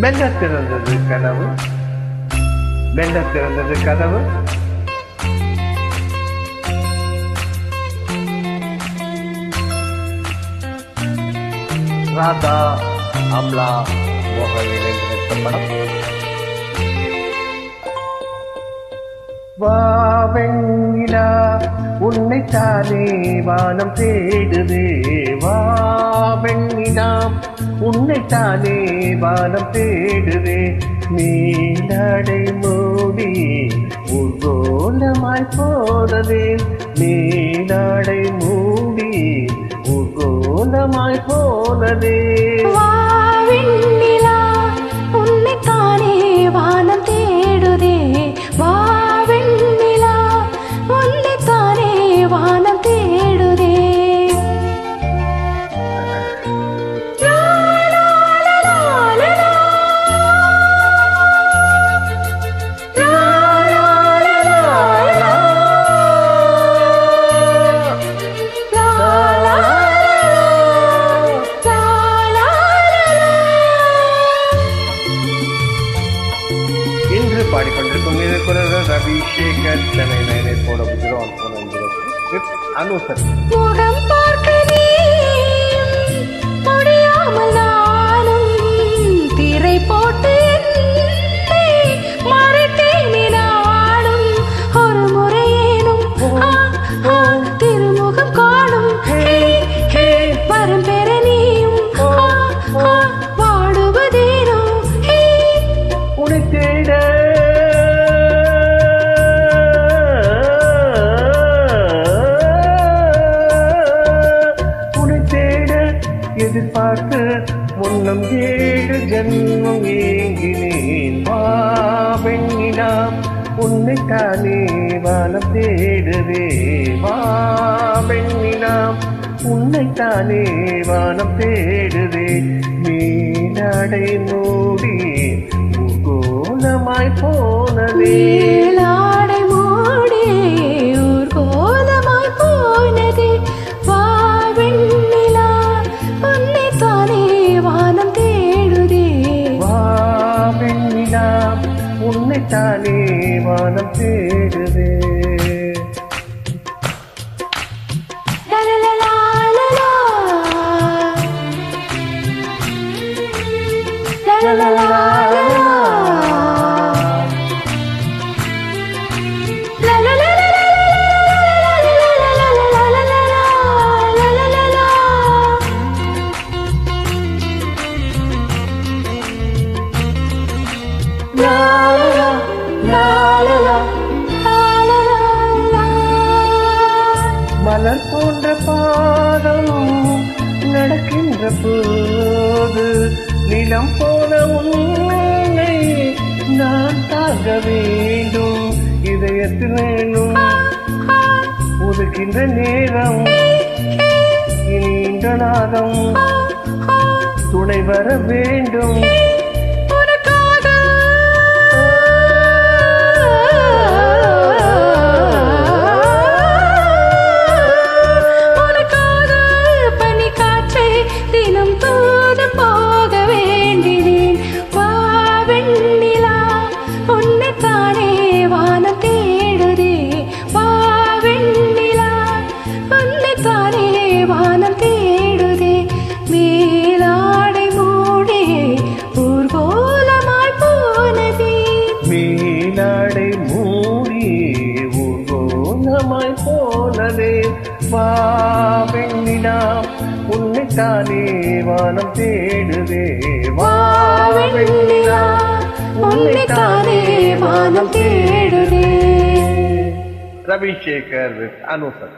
மெல்ல திறந்தது கனவு, மெல்ல திறந்தது கதவு. ராதா அம்லா மோகன் இணைந்து நடித்த படம். வா வெண்ணிலா உன்னைத்தானே வானம் தேடுதே, வா வெண்ணிலா உன்னைத்தானே வானம் தேடுதே. நீடடை மூடி ஊர்கோலமாய் போனதே, நீடடை மூடி ஊர்கோலமாய் போனதே. வா வெண்ணிலா உன்னைத்தானே வானம் தேடுதே, வா வெண்ணிலா உன்னைத்தானே வானம் தேடுதே. இன்று பாடிக்கொண்டிருக்கும் இது குரல் ரவி சேகர், சென்னை 98.0 அனுசரி. முகம் பார்க்க முடியாமல் நானும் திரை போட்டு மறைத்தேனே நானும். ஒரு முறையேனும் திருமுகம் காணும் வரும் பெற நீயும் வாடுவதேனோ. உன்னை தேட எதிர்பார்த்து முன்னம் 7 ஜன்மம் ஏங்கினேன். வா வெண்ணிலா உன்னைத்தானே வானம் தேடுதே, வா வெண்ணிலா உன்னைத்தானே வானம் தேடுதே. நீடடை மூடி ஊர்கோலமாய் போனதே, மேலாடை மூடி ஊர்கோலமாய் போனதே. வா வெண்ணிலா உன்னைத்தானே வானம் தேடுதே, வா வெண்ணிலா உன்னைத்தானே வானம் தேடுதே. மலர் போன்ற பாதம் நடக்கின்ற போது நிலம் போல உன்னை நான் தாங்க வேண்டும். இதயத்தில் வேணும் ஒதுக்கின்ற நேரம், இனி நாதம் துணை வர வேண்டும். மேலாடை மூடி ஊர்கோலமாய் போனதே, மேலாடை மூடி ஊர்கோலமாய் போனதே. வா வெண்ணிலா உன்னைத்தானே வானம் தேடுதே, வா வெண்ணிலா உன்னைத்தானே வானம் தேடுதே. ரவி சேகர் வித் அனுசரி.